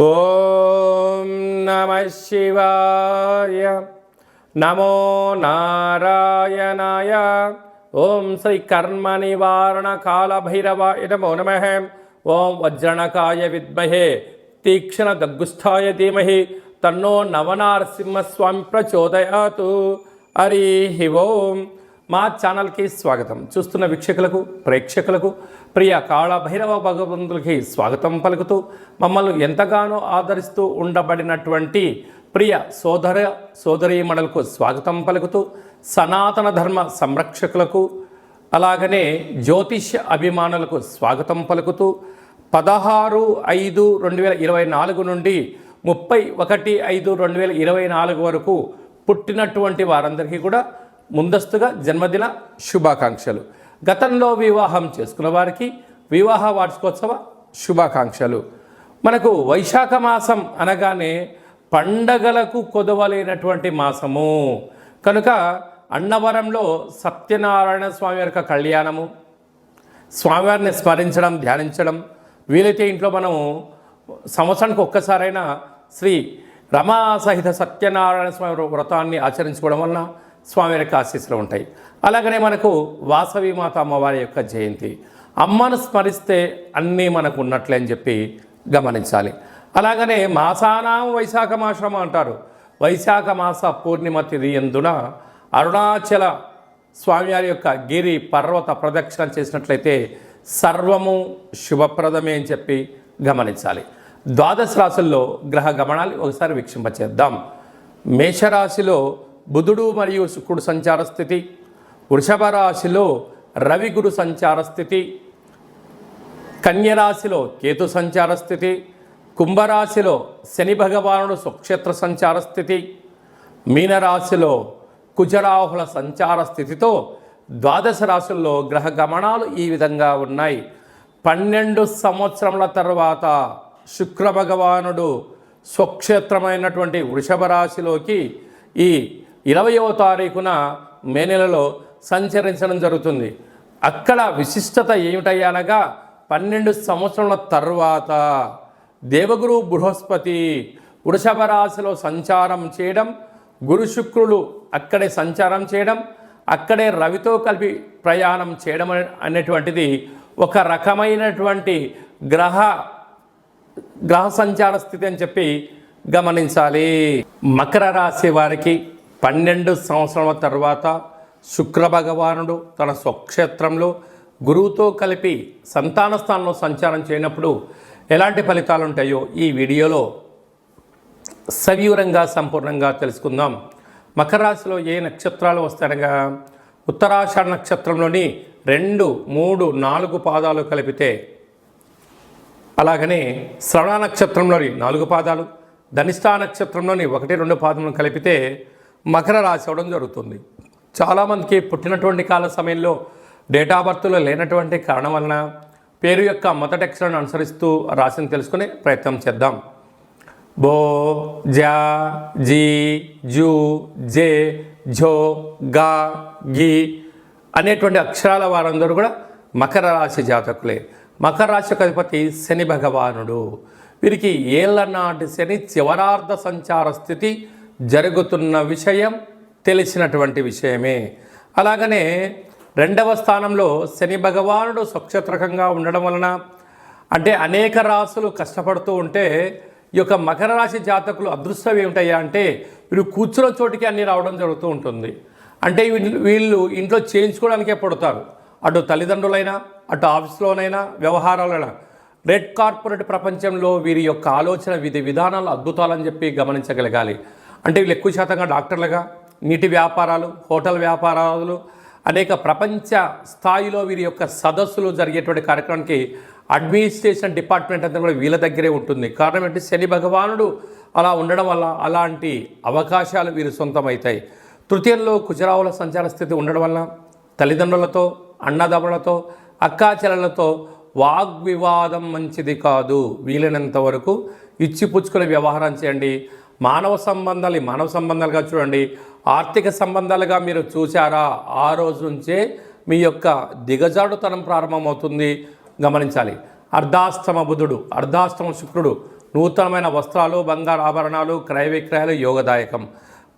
ఓం నమః శివాయ. నమో నారాయణాయ. ఓం శ్రీ కర్మ నివారణ కాల భైరవాయ నమో నమః. ఓం వజ్రణకాయ విద్మహే తీక్ష్ణ గగ్గుస్థాయ ధీమహి తన్నో నవనారసింహస్వామి ప్రచోదయాతు. హరి ఓం. మా ఛానల్కి స్వాగతం. చూస్తున్న వీక్షకులకు ప్రేక్షకులకు ప్రియ కాళభైరవ భగవంతులకి స్వాగతం పలుకుతూ మమ్మల్ని ఎంతగానో ఆదరిస్తూ ఉండబడినటువంటి ప్రియ సోదరీమణులకు స్వాగతం పలుకుతూ సనాతన ధర్మ సంరక్షకులకు అలాగనే జ్యోతిష్య అభిమానులకు స్వాగతం పలుకుతూ 16/5/2024 నుండి 31/5/2024 వరకు పుట్టినటువంటి వారందరికీ కూడా ముందస్తుగా జన్మదిన శుభాకాంక్షలు. గతంలో వివాహం చేసుకున్న వారికి వివాహ వార్షికోత్సవ శుభాకాంక్షలు. మనకు వైశాఖ మాసం అనగానే పండగలకు కొదవలేనటువంటి మాసము కనుక అన్నవరంలో సత్యనారాయణ స్వామి యొక్క కళ్యాణము, స్వామివారిని స్మరించడం, ధ్యానించడం, వీలైతే ఇంట్లో మనం సంవత్సరానికి ఒక్కసారైనా శ్రీ రమా సహిత సత్యనారాయణ స్వామి వ్రతాన్ని ఆచరించుకోవడం వలన స్వామి యొక్క ఆశీస్సులు ఉంటాయి. అలాగనే మనకు వాసవి మాత అమ్మవారి యొక్క జయంతి, అమ్మను స్మరిస్తే అన్నీ మనకు ఉన్నట్లే అని చెప్పి గమనించాలి. అలాగనే మాసానాం వైశాఖ మాసం అంటారు. వైశాఖ మాస పూర్ణిమ తిథి యందున అరుణాచల స్వామివారి యొక్క గిరి పర్వత ప్రదక్షిణ చేసినట్లయితే సర్వము శుభప్రదమే అని చెప్పి గమనించాలి. ద్వాదశ రాశుల్లో గ్రహ గమనాలు ఒకసారి వీక్షింపచేద్దాం. మేషరాశిలో బుధుడు మరియు శుక్రుడు సంచార స్థితి, వృషభ రాశిలో రవి గురు సంచార స్థితి, కన్యరాశిలో కేతు సంచార స్థితి, కుంభరాశిలో శని భగవానుడు స్వక్షేత్ర సంచార స్థితి, మీనరాశిలో కుజరాహుల సంచార స్థితితో ద్వాదశ రాశుల్లో గ్రహ గమనాలు ఈ విధంగా ఉన్నాయి. 12 సంవత్సరముల తర్వాత శుక్ర భగవానుడు స్వక్షేత్రమైనటువంటి వృషభ రాశిలోకి ఈ 20వ తారీఖున మే నెలలో సంచరించడం జరుగుతుంది. అక్కడ విశిష్టత ఏమిటయ్యానగా 12 సంవత్సరాల తర్వాత దేవగురు బృహస్పతి వృషభ రాశిలో సంచారం చేయడం, గురు శుక్రులు అక్కడే సంచారం చేయడం, అక్కడే రవితో కలిపి ప్రయాణం చేయడం అనేటువంటిది ఒక రకమైనటువంటి గ్రహ సంచార స్థితి అని చెప్పి గమనించాలి. మకర రాశి వారికి 12 సంవత్సరాల తర్వాత శుక్ర భగవానుడు తన స్వక్షేత్రంలో గురువుతో కలిపి సంతాన స్థానంలో సంచారం చేయనప్పుడు ఎలాంటి ఫలితాలు ఉంటాయో ఈ వీడియోలో సవివరంగా సంపూర్ణంగా తెలుసుకుందాం. మకర రాశిలో ఏ నక్షత్రాలు వస్తాయనగా ఉత్తరాషాఢ నక్షత్రంలోని 2, 3, 4 పాదాలు కలిపితే, అలాగనే శ్రవణ నక్షత్రంలోని 4 పాదాలు, ధనిష్ఠా నక్షత్రంలోని 1, 2 పాదములను కలిపితే మకర రాశి అవడం జరుగుతుంది. చాలామందికి పుట్టినటువంటి కాల సమయంలో డేటా బర్త్లో లేనటువంటి కారణం వలన పేరు యొక్క మొదటి అక్షరాన్ని అనుసరిస్తూ రాశిని తెలుసుకునే ప్రయత్నం చేద్దాం. బో, జా, జీ, జూ, జే, ఝో, గా, గి అనేటువంటి అక్షరాల వారందరూ కూడా మకర రాశి జాతకులే. మకర రాశికి అధిపతి శని భగవానుడు. వీరికి ఏళ్ల నాటి శని చివరార్ధ సంచార స్థితి జరుగుతున్న విషయం తెలిసినటువంటి విషయమే. అలాగనే 2వ స్థానంలో శని భగవానుడు స్వక్షేత్రకంగా ఉండడం వలన అంటే అనేక రాశులు కష్టపడుతూ ఉంటే ఈ యొక్క మకర రాశి జాతకులు అదృష్టం ఏమిటయ్యా అంటే వీళ్ళు కూర్చున్న చోటికి అన్నీ రావడం జరుగుతూ ఉంటుంది. అంటే వీళ్ళు ఇంట్లో చేయించుకోవడానికే పడతారు. అటు తల్లిదండ్రులైనా, అటు ఆఫీస్లోనైనా, వ్యవహారాలైనా. రెడ్ కార్పొరేట్ ప్రపంచంలో వీరి యొక్క ఆలోచన విధానాలు అద్భుతాలని చెప్పి గమనించగలగాలి. అంటే వీళ్ళు ఎక్కువ శాతంగా డాక్టర్లుగా, నీటి వ్యాపారాలు, హోటల్ వ్యాపారాలు, అనేక ప్రపంచ స్థాయిలో వీరి యొక్క సదస్సులు జరిగేటువంటి కార్యక్రమానికి అడ్మినిస్ట్రేషన్ డిపార్ట్మెంట్ అంతా కూడా వీళ్ళ దగ్గరే ఉంటుంది. కారణం ఏంటి? శని భగవానుడు అలా ఉండడం వల్ల అలాంటి అవకాశాలు వీరు సొంతమవుతాయి. తృతీయంలో కుజరావుల సంచార స్థితి ఉండడం వల్ల తల్లిదండ్రులతో, అన్నదమ్ములతో, అక్కాచెల్లెలతో వాగ్వివాదం మంచిది కాదు. వీలైనంత వరకు ఇచ్చిపుచ్చుకునే వ్యవహారం చేయండి. మానవ సంబంధాలుగా చూడండి. ఆర్థిక సంబంధాలుగా మీరు చూసారా, ఆ రోజు నుంచే మీ యొక్క దిగజాడుతనం ప్రారంభమవుతుంది. గమనించాలి. అర్ధాష్టమ బుధుడు, అర్ధాష్టమ శుక్రుడు నూతనమైన వస్త్రాలు, బంగారు ఆభరణాలు, క్రయ విక్రయాలు యోగదాయకం.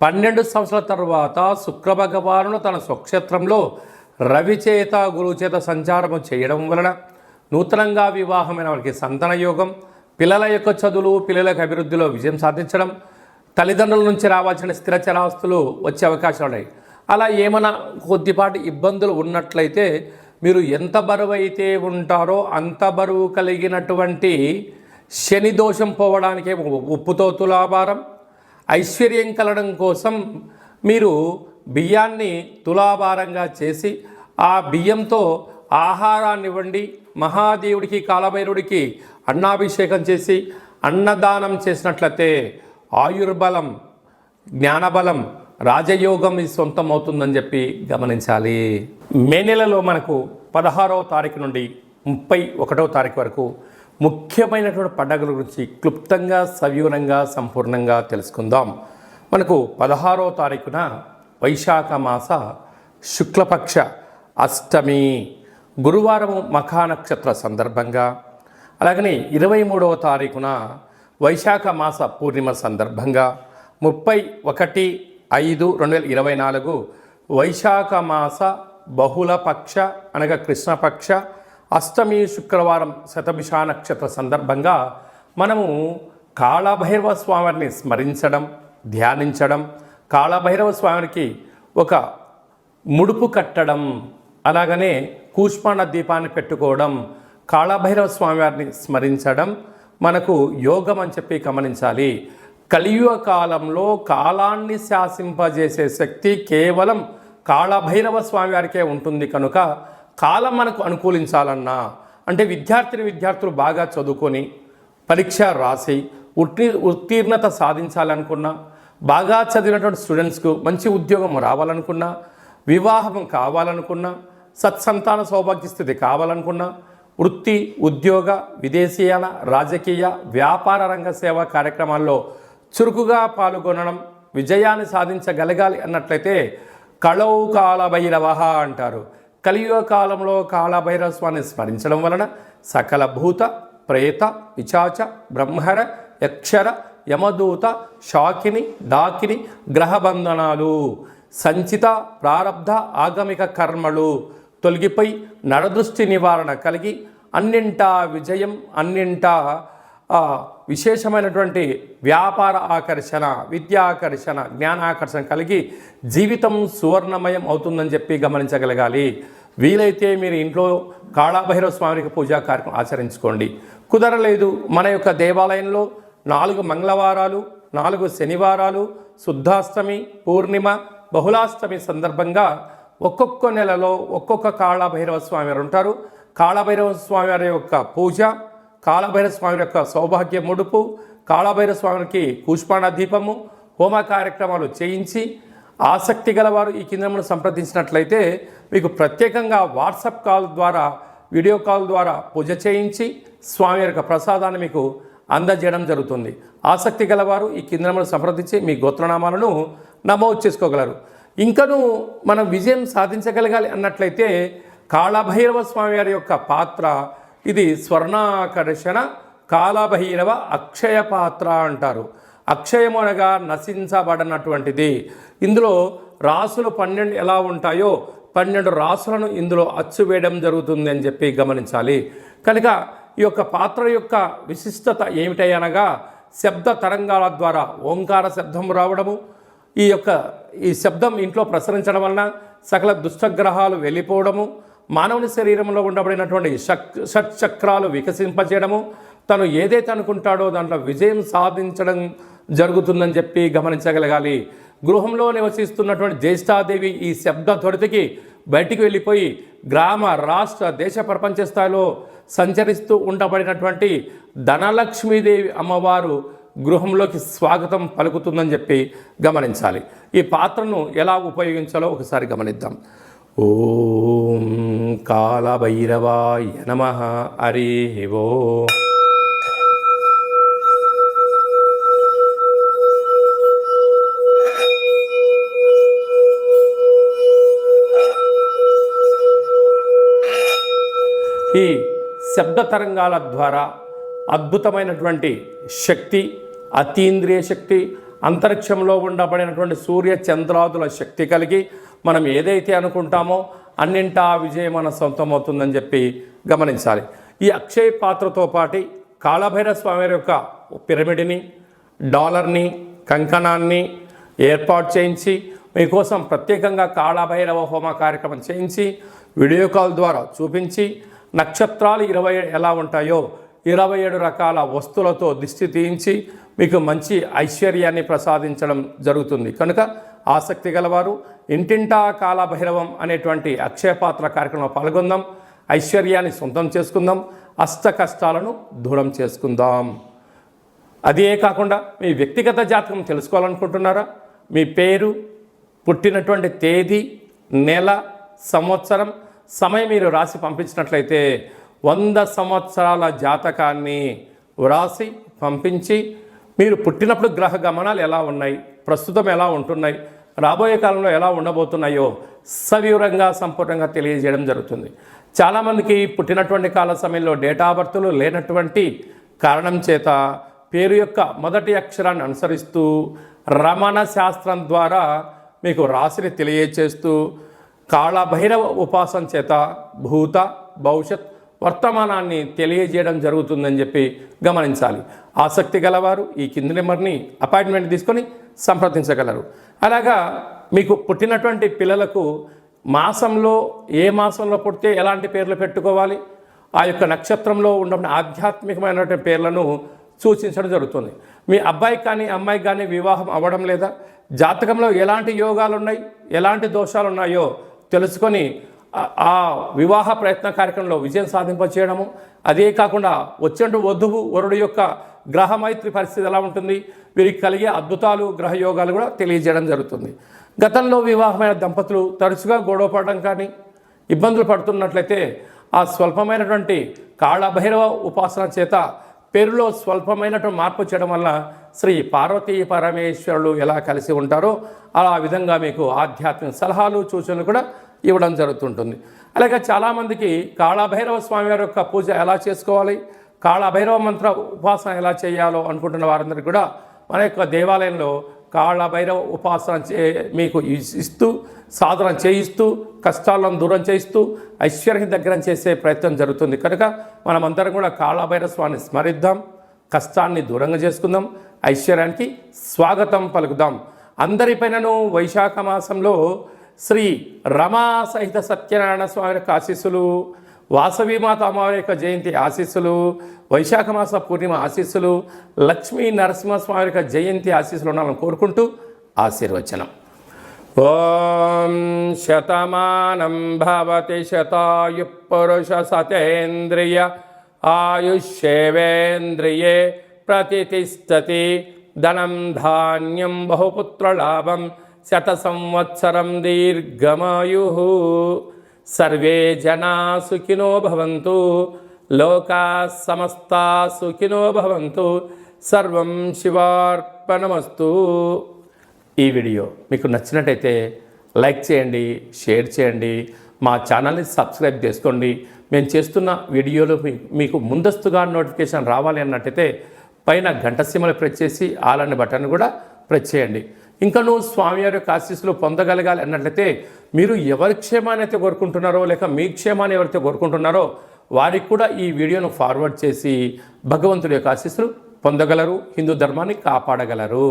12 సంవత్సరాల తర్వాత శుక్ర భగవానుడు తన స్వక్షేత్రంలో రవి చేత, గురువు చేత సంచారము చేయడం వలన నూతనంగా వివాహమైన వారికి సంతాన యోగం, పిల్లల యొక్క చదువులు, పిల్లలకు అభివృద్ధిలో విజయం సాధించడం, తల్లిదండ్రుల నుంచి రావాల్సిన స్థిరచరాస్తులు వచ్చే అవకాశాలు ఉన్నాయి. అలా ఏమైనా కొద్దిపాటి ఇబ్బందులు ఉన్నట్లయితే మీరు ఎంత బరువు అయితే ఉంటారో అంత బరువు కలిగినటువంటి శని దోషం పోవడానికి ఉప్పుతో తులాభారం, ఐశ్వర్యం కలగడం కోసం మీరు బియ్యాన్ని తులాభారంగా చేసి ఆ బియ్యంతో ఆహారాన్ని వండి మహాదేవుడికి, కాలభైరుడికి అన్నాభిషేకం చేసి అన్నదానం చేసినట్లయితే ఆయుర్బలం, జ్ఞానబలం, రాజయోగం ఇది సొంతం అవుతుందని చెప్పి గమనించాలి. మే నెలలో మనకు 16వ తారీఖు నుండి 31వ తారీఖు వరకు ముఖ్యమైనటువంటి పండుగల గురించి క్లుప్తంగా, సవివరంగా, సంపూర్ణంగా తెలుసుకుందాం. మనకు 16వ తారీఖున వైశాఖ మాస శుక్లపక్ష అష్టమి గురువారము మఖా నక్షత్ర సందర్భంగా, అలాగనే 23వ తారీఖున వైశాఖ మాస పూర్ణిమ సందర్భంగా 31/5/2024 వైశాఖ మాస బహుళపక్ష అనగా కృష్ణపక్ష అష్టమి శుక్రవారం శతభిష నక్షత్ర సందర్భంగా మనము కాళభైరవ స్వామిని స్మరించడం, ధ్యానించడం, కాళభైరవ స్వామికి ఒక ముడుపు కట్టడం, అలాగనే కూష్మాండ దీపాన్ని పెట్టుకోవడం, కాళభైరవ స్వామివారిని స్మరించడం మనకు యోగం అని చెప్పి గమనించాలి. కలియుగ కాలంలో కాలాన్ని శాసింపజేసే శక్తి కేవలం కాళభైరవ స్వామివారికే ఉంటుంది కనుక కాలం మనకు అనుకూలించాలన్నా, అంటే విద్యార్థులు బాగా చదువుకొని పరీక్ష రాసి ఉత్తీర్ణత సాధించాలనుకున్నా, బాగా చదివినటువంటి స్టూడెంట్స్కు మంచి ఉద్యోగం రావాలనుకున్నా, వివాహం కావాలనుకున్నా, సత్సంతాన సౌభాగ్య స్థితి కావాలనుకున్నా, వృత్తి, ఉద్యోగ, విదేశీయాల, రాజకీయ, వ్యాపార రంగ సేవా కార్యక్రమాల్లో చురుకుగా పాల్గొనడం, విజయాన్ని సాధించగలగాలి అన్నట్లయితే కళౌ కాళభైరవ అంటారు. కలియుగ కాలంలో కాళభైరవ స్వామిని స్మరించడం వలన సకల భూత, ప్రేత, పిశాచ, బ్రహ్మర, యక్షర, యమదూత, శాకిని, డాకిని గ్రహబంధనాలు, సంచిత ప్రారబ్ధ ఆగమిక కర్మలు తొలగిపోయి నరదృష్టి నివారణ కలిగి అన్నింటా విజయం, అన్నింటా విశేషమైనటువంటి వ్యాపార ఆకర్షణ, విద్యాకర్షణ, జ్ఞానాకర్షణ కలిగి జీవితం సువర్ణమయం అవుతుందని చెప్పి గమనించగలగాలి. వీలైతే మీరు ఇంట్లో కాళభైరవ స్వామికి పూజా కార్యక్రమం ఆచరించుకోండి. కుదరలేదు, మన యొక్క దేవాలయంలో 4 మంగళవారాలు, 4 శనివారాలు, శుద్ధాష్టమి, పూర్ణిమ, బహుళాష్టమి సందర్భంగా ఒక్కొక్క నెలలో ఒక్కొక్క కాళభైరవ స్వామి వారు ఉంటారు. కాళభైరవ స్వామి వారి యొక్క పూజ, కాళభైరవ స్వామి యొక్క సౌభాగ్య ముడుపు, కాళభైరవ స్వామికి కూష్మాండ దీపము, హోమ కార్యక్రమాలు చేయించి ఆసక్తి గలవారు ఈ కింద సంప్రదించినట్లయితే మీకు ప్రత్యేకంగా వాట్సాప్ కాల్ ద్వారా, వీడియో కాల్ ద్వారా పూజ చేయించి స్వామి యొక్క ప్రసాదాన్ని మీకు అందజేయడం జరుగుతుంది. ఆసక్తి గలవారు ఈ కింద సంప్రదించి మీ గోత్రనామాలను నమోదు చేసుకోగలరు. ఇంకనూ మనం విజయం సాధించగలగాలి అన్నట్లయితే కాళభైరవ స్వామి వారి యొక్క పాత్ర ఇది స్వర్ణాకర్షణ కాళభైరవ అక్షయ పాత్ర అంటారు. అక్షయము అనగా నశించబడినటువంటిది. ఇందులో రాసులు 12 ఎలా ఉంటాయో 12 రాసులను ఇందులో అచ్చు వేయడం జరుగుతుంది అని చెప్పి గమనించాలి. కనుక ఈ యొక్క పాత్ర యొక్క విశిష్టత ఏమిటనగా శబ్ద తరంగాల ద్వారా ఓంకార శబ్దం రావడము, ఈ శబ్దం ఇంట్లో ప్రసరించడం వలన సకల దుష్టగ్రహాలు వెళ్ళిపోవడము, మానవుని శరీరంలో ఉండబడినటువంటి షట్చక్రాలు వికసింపజేయడము, తను ఏదైతే అనుకుంటాడో దాంట్లో విజయం సాధించడం జరుగుతుందని చెప్పి గమనించగలగాలి. గృహంలో నివసిస్తున్నటువంటి జ్యేష్ఠాదేవి ఈ శబ్ద త్వరితకి బయటికి వెళ్ళిపోయి గ్రామ, రాష్ట్ర, దేశ, ప్రపంచ స్థాయిలో సంచరిస్తూ ఉండబడినటువంటి ధనలక్ష్మీదేవి అమ్మవారు గృహంలోకి స్వాగతం పలుకుతుందని చెప్పి గమనించాలి. ఈ పాత్రను ఎలా ఉపయోగించాలో ఒకసారి గమనిద్దాం. ఓం కాళభైరవాయ నమః. హరి ఓం. ఈ శబ్ద తరంగాల ద్వారా అద్భుతమైనటువంటి శక్తి, అతీంద్రియ శక్తి, అంతరిక్షంలో ఉండబడినటువంటి సూర్య చంద్రాదుల శక్తి కలిగి మనం ఏదైతే అనుకుంటామో అన్నింటా విజయం మన సొంతమవుతుందని చెప్పి గమనించాలి. ఈ అక్షయ పాత్రతో పాటు కాళభైరవ స్వామి యొక్క పిరమిడ్ని, డాలర్ని, కంకణాన్ని ఏర్పాటు చేయించి మీకోసం ప్రత్యేకంగా కాళభైరవ హోమ కార్యక్రమం చేయించి వీడియో కాల్ ద్వారా చూపించి నక్షత్రాలు 20 ఎలా ఉంటాయో 27 రకాల వస్తువులతో దిష్టి తీయించి మీకు మంచి ఐశ్వర్యాన్ని ప్రసాదించడం జరుగుతుంది. కనుక ఆసక్తి గలవారు ఇంటింటా కాళభైరవం అనేటువంటి అక్షయపాత్ర కార్యక్రమంలో పాల్గొందాం. ఐశ్వర్యాన్ని సొంతం చేసుకుందాం. అష్ట కష్టాలను దూరం చేసుకుందాం. అదే కాకుండా మీ వ్యక్తిగత జాతకం తెలుసుకోవాలనుకుంటున్నారా? మీ పేరు, పుట్టినటువంటి తేదీ, నెల, సంవత్సరం, సమయం మీరు రాసి పంపించినట్లయితే 100 సంవత్సరాల జాతకాన్ని వ్రాసి పంపించి మీరు పుట్టినప్పుడు గ్రహ గమనాలు ఎలా ఉన్నాయి, ప్రస్తుతం ఎలా ఉంటున్నాయి, రాబోయే కాలంలో ఎలా ఉండబోతున్నాయో సవివరంగా సంపూర్ణంగా తెలియజేయడం జరుగుతుంది. చాలామందికి పుట్టినటువంటి కాల సమయంలో డేటా బర్త్లు లేనటువంటి కారణం చేత పేరు యొక్క మొదటి అక్షరాన్ని అనుసరిస్తూ రమణ శాస్త్రం ద్వారా మీకు రాశిని తెలియచేస్తూ కాళభైరవ ఉపాసన చేత భూత, భవిష్యత్, వర్తమానాన్ని తెలియజేయడం జరుగుతుందని చెప్పి గమనించాలి. ఆసక్తి గలవారు ఈ కింది నెంబర్ని అపాయింట్మెంట్ తీసుకొని సంప్రదించగలరు. అలాగా మీకు పుట్టినటువంటి పిల్లలకు మాసంలో ఏ మాసంలో పుడితే ఎలాంటి పేర్లు పెట్టుకోవాలి, ఆ యొక్క నక్షత్రంలో ఉన్న ఆధ్యాత్మికమైనటువంటి పేర్లను సూచించడం జరుగుతుంది. మీ అబ్బాయికి కానీ అమ్మాయికి కానీ వివాహం అవ్వడం లేదా, జాతకంలో ఎలాంటి యోగాలు ఉన్నాయి, ఎలాంటి దోషాలు ఉన్నాయో తెలుసుకొని ఆ వివాహ ప్రయత్న కార్యక్రమంలో విజయం సాధింపచేయడము, అదే కాకుండా వచ్చినట్టు వధువు వరుడు యొక్క గ్రహమైత్రి పరిస్థితి ఎలా ఉంటుంది, వీరికి కలిగే అద్భుతాలు, గ్రహ యోగాలు కూడా తెలియజేయడం జరుగుతుంది. గతంలో వివాహమైన దంపతులు తరచుగా గొడవ పడడం కానీ ఇబ్బందులు పడుతున్నట్లయితే ఆ స్వల్పమైనటువంటి కాళభైరవ ఉపాసన చేత పేరులో స్వల్పమైనటువంటి మార్పు చేయడం వల్ల శ్రీ పార్వతీ పరమేశ్వరులు ఎలా కలిసి ఉంటారో ఆ విధంగా మీకు ఆధ్యాత్మిక సలహాలు, సూచనలు కూడా ఇవ్వడం జరుగుతుంటుంది. అలాగే చాలామందికి కాళభైరవ స్వామి వారి యొక్క పూజ ఎలా చేసుకోవాలి, కాళభైరవ మంత్ర ఉపాసన ఎలా చేయాలో అనుకుంటున్న వారందరికీ కూడా మన యొక్క దేవాలయంలో కాళభైరవ ఉపాసన మీకు ఇస్తూ, సాధన చేయిస్తూ, కష్టాలను దూరం చేయిస్తూ ఐశ్వర్యం దగ్గర చేసే ప్రయత్నం జరుగుతుంది. కనుక మనమందరం కూడా కాళభైరవ స్వామిని స్మరిద్దాం, కష్టాన్ని దూరంగా చేసుకుందాం, ఐశ్వర్యానికి స్వాగతం పలుకుదాం. అందరిపైనను వైశాఖ మాసంలో శ్రీ రమా సహిత సత్యనారాయణ స్వామి యొక్క ఆశీస్సులు, వాసవీమాత అమ్మవారి యొక్క జయంతి ఆశీస్సులు, వైశాఖ మాస పూర్ణిమ ఆశీస్సులు, లక్ష్మీ నరసింహస్వామి యొక్క జయంతి ఆశీస్సులు ఉండాలని కోరుకుంటూ ఆశీర్వచనం. ఓం శతమానం భవతి శతాయు పురుష సతేంద్రియ ఆయుష్యేవేంద్రియే ప్రతిష్టతి ధనం ధాన్యం బహుపుత్రలాభం శత సంవత్సరం దీర్ఘమాయు. సర్వే జనా సుఖినో భవంతు, లోకా సమస్తా సుఖినో భవంతు. సర్వం శివార్పణమస్తు. ఈ వీడియో మీకు నచ్చినట్టయితే లైక్ చేయండి, షేర్ చేయండి, మా ఛానల్ని సబ్స్క్రైబ్ చేసుకోండి. మేము చేస్తున్న వీడియోలు మీకు ముందస్తుగా నోటిఫికేషన్ రావాలి అన్నట్టయితే పైన గంట సీమలు ప్రెస్ చేసి ఆల్ అనే బటన్ కూడా ప్రెస్ చేయండి. ఇంకా నువ్వు స్వామివారి యొక్క ఆశీస్సులు పొందగలగాలి అన్నట్లయితే మీరు ఎవరి క్షేమాన్ని అయితే కోరుకుంటున్నారో, లేక మీ క్షేమాన్ని ఎవరైతే కోరుకుంటున్నారో వారికి కూడా ఈ వీడియోను ఫార్వర్డ్ చేసి భగవంతుడి యొక్క ఆశీస్సులు పొందగలరు, హిందూ ధర్మాన్ని కాపాడగలరు.